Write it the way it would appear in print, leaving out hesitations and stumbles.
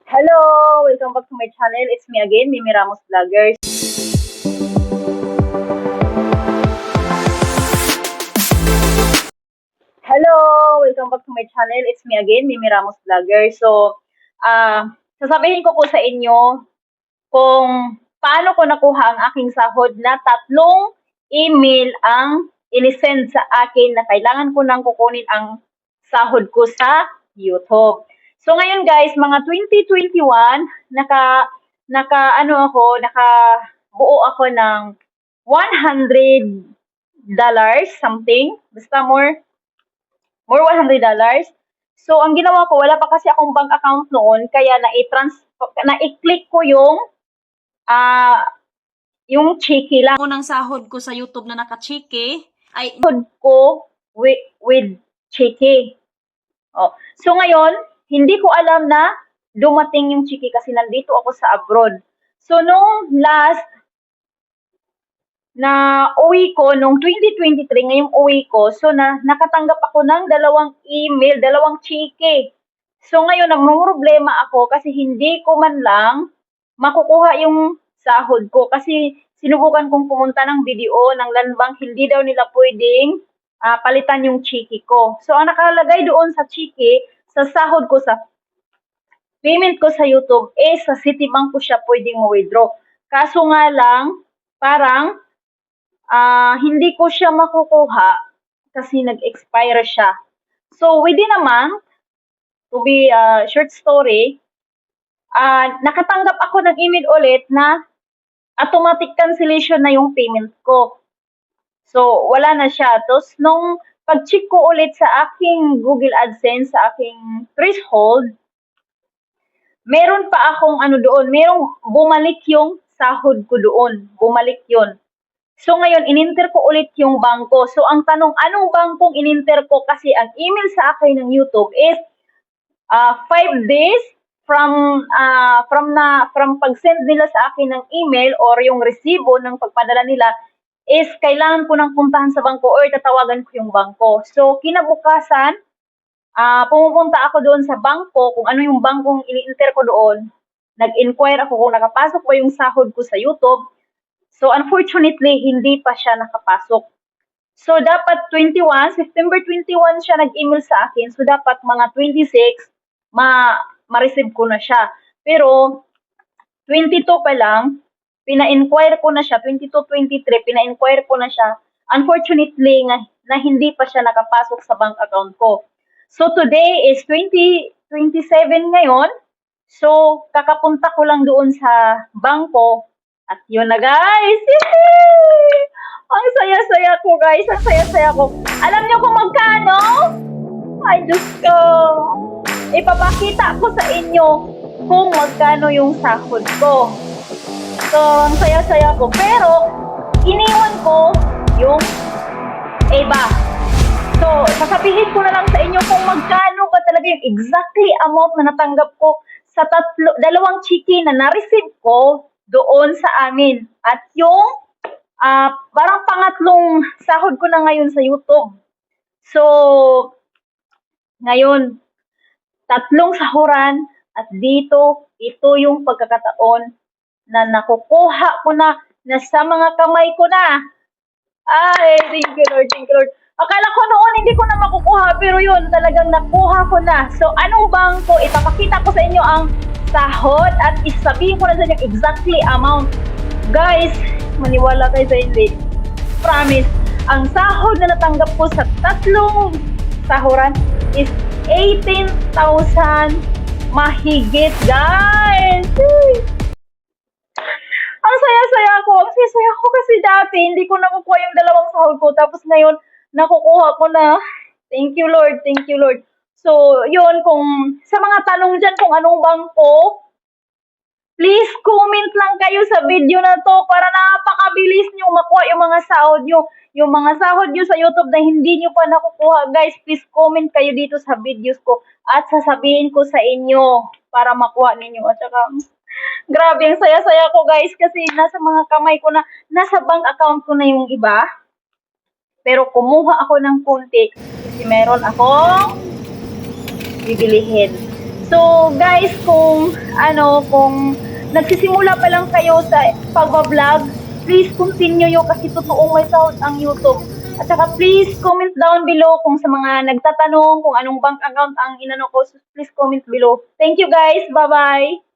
Hello! Welcome back to my channel. It's me again, Mimi Ramos Vloggers. Hello! Welcome back to my channel. It's me again, Mimi Ramos Vloggers. So, sasabihin ko po sa inyo kung paano ko nakuha ang aking sahod na 3 email ang inisend sa akin na kailangan ko nang kukunin ang sahod ko sa YouTube. So ngayon guys, mga 2021, nakabuo ako ng $100 something, basta more $100. So ang ginawa ko, wala pa kasi akong bank account noon, kaya na-i-click ko yung cheeky lang. Unang sahod ko sa YouTube na naka-cheeky ay Sahod ko with cheeky. Oh. So ngayon, hindi ko alam na dumating yung cheeky kasi nandito ako sa abroad. So nung last na uwi ko, nung 2023, ngayong uwi ko, so nakatanggap ako ng 2 email, 2 cheeky. So ngayon, problema ako kasi hindi ko man lang makukuha yung sahod ko kasi sinubukan kong pumunta ng BDO ng Land Bank, hindi daw nila pwedeng palitan yung cheeky ko. So ang nakalagay doon sa cheeky, sa sahod ko, sa payment ko sa YouTube, sa Citibank ko siya pwedeng ma-withdraw. Kaso nga lang, parang hindi ko siya makukuha kasi nag-expire siya. So within a month, to be a short story, nakatanggap ako ng email ulit na automatic cancellation na yung payment ko. So, wala na siya. Tapos, nung pag-check ko ulit sa aking Google AdSense, sa aking threshold, meron pa akong doon, merong bumalik yung sahod ko doon. Bumalik yun. So, ngayon, ininter ko ulit yung bangko. So, ang tanong, anong bangkong ininter ko? Kasi ang email sa akin ng YouTube is 5 days from pag-send nila sa akin ng email or yung resibo ng pagpadala nila is kailangan ko nang puntahan sa bangko or tatawagan ko yung bangko. So, kinabukasan, pumupunta ako doon sa bangko, kung ano yung bangkong ini-enter ko doon. Nag-inquire ako kung nakapasok ba yung sahod ko sa YouTube. So, unfortunately, hindi pa siya nakapasok. So, dapat September 21 siya nag-email sa akin. So, dapat mga 26, ma-receive ko na siya. Pero, 22 pa lang, pina-inquire ko na siya, 22-23, pina-inquire ko na siya. Unfortunately, na hindi pa siya nakapasok sa bank account ko. So, today is 2027 ngayon. So, kakapunta ko lang doon sa bangko. At yun na guys! Yay! Ang saya-saya ko guys, ang saya-saya ko. Alam niyo kung magkano? Ay, Diyos ko! Ipapakita ko sa inyo kung magkano yung sahod ko. So, ang saya-saya ko. Pero, iniwan ko yung iba. So, sasabihin ko na lang sa inyo kung magkano ba talaga yung exactly amount na natanggap ko sa 2 cheeky na na-receive ko doon sa amin. At yung parang pangatlong sahod ko na ngayon sa YouTube. So, ngayon, 3 sahuran at dito, ito yung pagkakataon na nakukuha ko na sa mga kamay ko na. Ay, thank you Lord, thank you Lord. Akala ko noon hindi ko na makukuha, pero yun, talagang nakuha ko na. So, anong bangko? Ipapakita ko sa inyo ang sahod at isabihin ko na sa inyo exactly amount. Guys, maniwala kayo sa hindi. Promise, ang sahod na natanggap ko sa 3 sahuran is 18,000 mahigit, guys. Ang saya-saya ko. Ang saya-saya ko kasi dati hindi ko nakukuha yung 2 sahod ko. Tapos ngayon, nakukuha ko na. Thank you, Lord. Thank you, Lord. So, yun, kung sa mga tanong dyan kung anong bangko, please comment lang kayo sa video na to para napakabilis nyo makuha yung mga sahod nyo. Yung mga sahod nyo sa YouTube na hindi nyo pa nakukuha, guys, please comment kayo dito sa videos ko at sasabihin ko sa inyo para makuha ninyo. At saka, grabe, ang saya-saya ko guys kasi nasa mga kamay ko na, nasa bank account ko na yung iba. Pero kumuha ako ng konti kasi meron akong bibilihin. So guys, kung kung nagsisimula pa lang kayo sa pagbablog, please continue nyo kasi totoong may sahod ang YouTube. At saka please comment down below kung sa mga nagtatanong kung anong bank account ang inano ko. So please comment below. Thank you guys. Bye-bye.